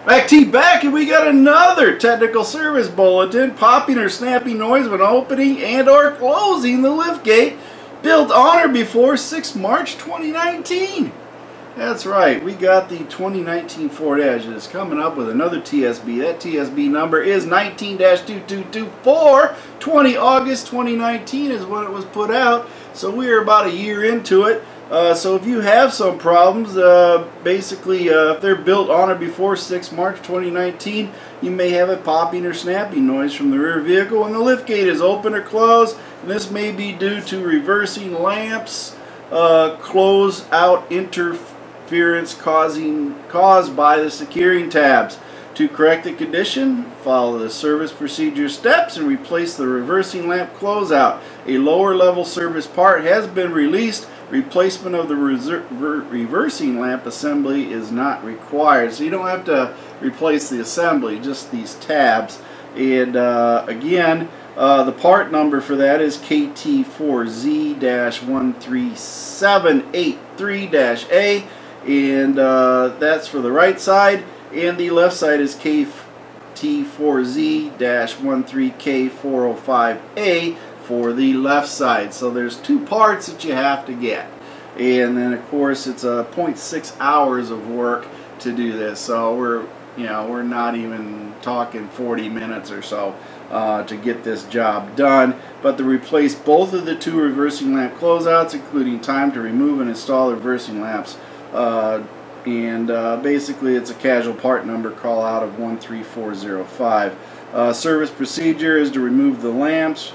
MACT back, and we got another technical service bulletin. Popping or snapping noise when opening and or closing the liftgate. Built on or before 6 March 2019. That's right, we got the 2019 Ford Edge. It's coming up with another TSB. That TSB number is 19-2224. 20 August 2019 is when it was put out. So we are about a year into it. So if you have some problems, basically if they're built on or before 6 March 2019, you may have a popping or snapping noise from the rear vehicle when the liftgate is open or closed. And this may be due to reversing lamps, close out interference caused by the securing tabs. To correct the condition, follow the service procedure steps and replace the reversing lamp closeout. A lower level service part has been released. Replacement of the reversing lamp assembly is not required. So you don't have to replace the assembly, just these tabs. And again, the part number for that is KT4Z-13783-A, and that's for the right side, and the left side is KT4Z-13K405A for the left side. So there's two parts that you have to get, and then of course it's 0.6 hours of work to do this. So we're not even talking 40 minutes or so to get this job done. But to replace both of the two reversing lamp closeouts, including time to remove and install the reversing lamps, basically it's a casual part number call out of 13405. Service procedure is to remove the lamps,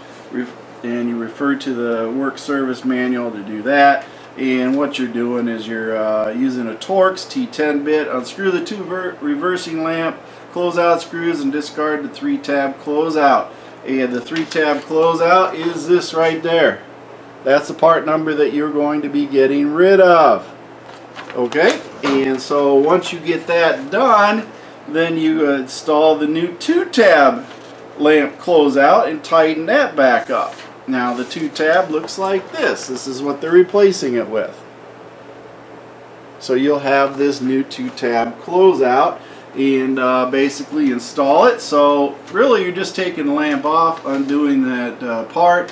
and you refer to the work service manual to do that. And what you're doing is you're using a Torx T10 bit. Unscrew the two reversing lamp closeout screws and discard the 3-tab closeout. And the 3-tab closeout is this right there. That's the part number that you're going to be getting rid of. Okay, and so once you get that done, then you install the new 2-tab lamp closeout and tighten that back up. Now the 2-tab looks like this. This is what they're replacing it with. So you'll have this new 2-tab closeout and basically install it. So really you're just taking the lamp off, undoing that part,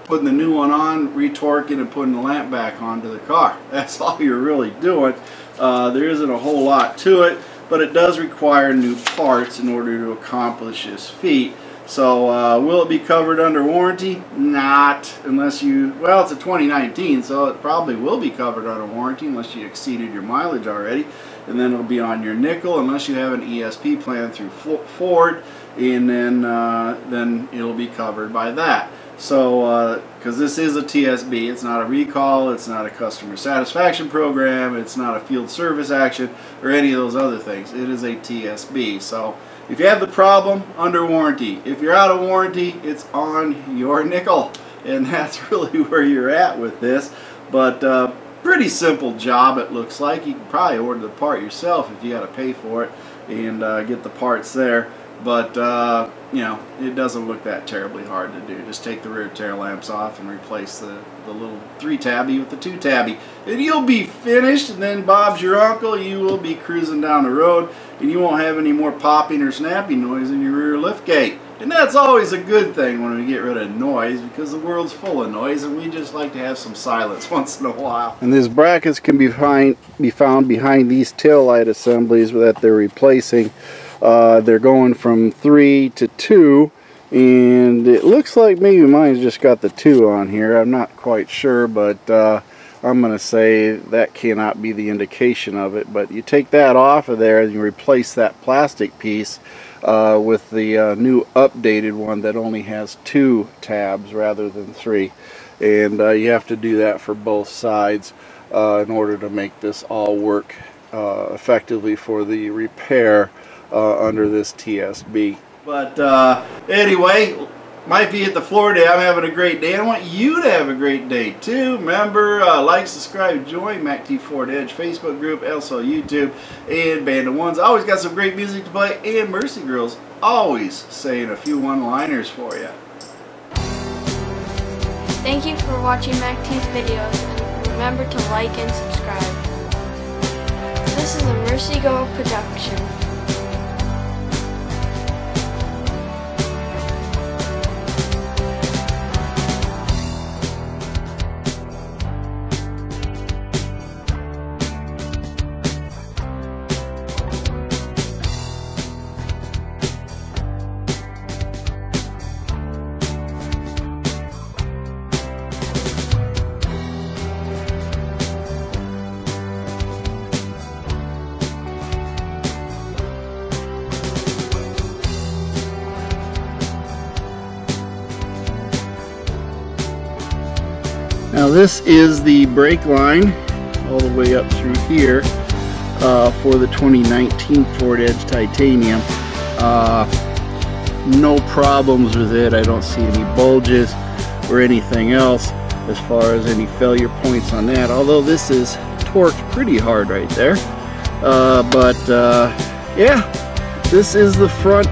putting the new one on, retorquing, and putting the lamp back onto the car. That's all you're really doing. There isn't a whole lot to it, but it does require new parts in order to accomplish this feat. So will it be covered under warranty? Not unless you, well, it's a 2019, so it probably will be covered under warranty unless you exceeded your mileage already. And then it'll be on your nickel unless you have an ESP plan through Ford, and then it'll be covered by that. So because this is a TSB, it's not a recall, it's not a customer satisfaction program, it's not a field service action or any of those other things. It is a TSB. So if you have the problem, under warranty. If you're out of warranty, it's on your nickel, and that's really where you're at with this. But pretty simple job, it looks like. You can probably order the part yourself if you got to pay for it and get the parts there. But you know, it doesn't look that terribly hard to do. Just take the rear tail lamps off and replace the little 3-tabby with the 2-tabby, and you'll be finished. And then Bob's your uncle. You will be cruising down the road, and you won't have any more popping or snapping noise in your rear liftgate. And that's always a good thing when we get rid of noise, because the world's full of noise, and we just like to have some silence once in a while. And these brackets can be found behind these tail light assemblies that they're replacing. They're going from 3 to 2, and it looks like maybe mine's just got the 2 on here. I'm not quite sure, but I'm going to say that cannot be the indication of it. But you take that off of there and you replace that plastic piece with the new updated one that only has 2 tabs rather than 3. And you have to do that for both sides in order to make this all work effectively for the repair under this TSB. But anyway, might be at the floor day. I'm having a great day. I want you to have a great day too. Remember, like, subscribe, join MACTFORDEDGE Facebook group, also YouTube, and Band of Ones. Always got some great music to play, and Mercy Girls always saying a few one-liners for you. Thank you for watching MACT's videos, and remember to like and subscribe. This is a Mercy Girl production. this is the brake line all the way up through here for the 2019 Ford Edge Titanium. No problems with it. I don't see any bulges or anything else as far as any failure points on that, although this is torqued pretty hard right there. Yeah, this is the front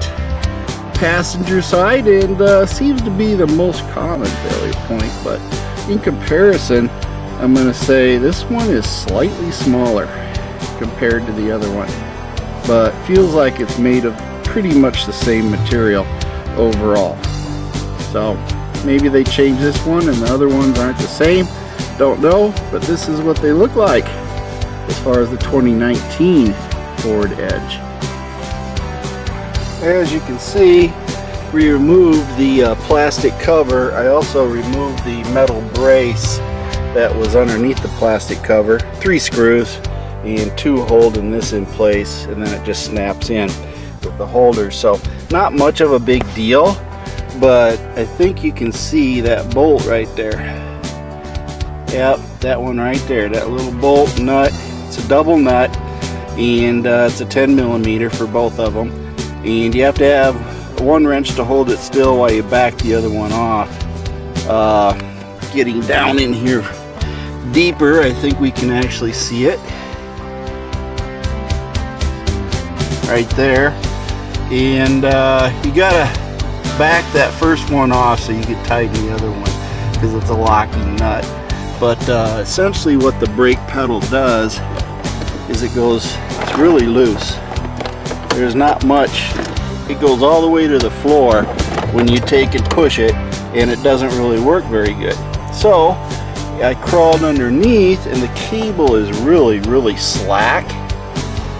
passenger side, and seems to be the most common failure point, but in comparison I'm going to say this one is slightly smaller compared to the other one, but feels like it's made of pretty much the same material overall. So maybe they changed this one and the other ones aren't the same, don't know, but this is what they look like as far as the 2019 Ford Edge. As you can see, we removed the plastic cover. I also removed the metal brace that was underneath the plastic cover. 3 screws and 2 holding this in place, and then it just snaps in with the holder. So not much of a big deal, but I think you can see that bolt right there. Yep, that one right there, that little bolt nut. It's a double nut, and it's a 10mm for both of them. And you have to have one wrench to hold it still while you back the other one off. Getting down in here deeper, I think we can actually see it right there. And you gotta back that first one off so you can tighten the other one, because it's a locking nut. But essentially what the brake pedal does is it's really loose. There's not much. It goes all the way to the floor when you take and push it, and it doesn't really work very good. So I crawled underneath, and the cable is really slack.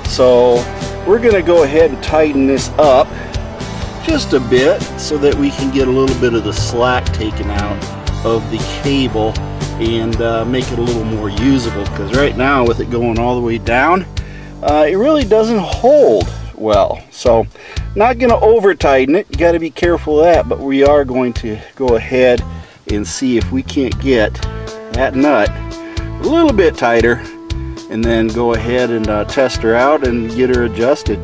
So we're going to go ahead and tighten this up just a bit so that we can get a little bit of the slack taken out of the cable and make it a little more usable, because right now with it going all the way down, it really doesn't hold well. So not going to over tighten it, you got to be careful of that, but we are going to go ahead and see if we can't get that nut a little bit tighter, and then go ahead and test her out and get her adjusted.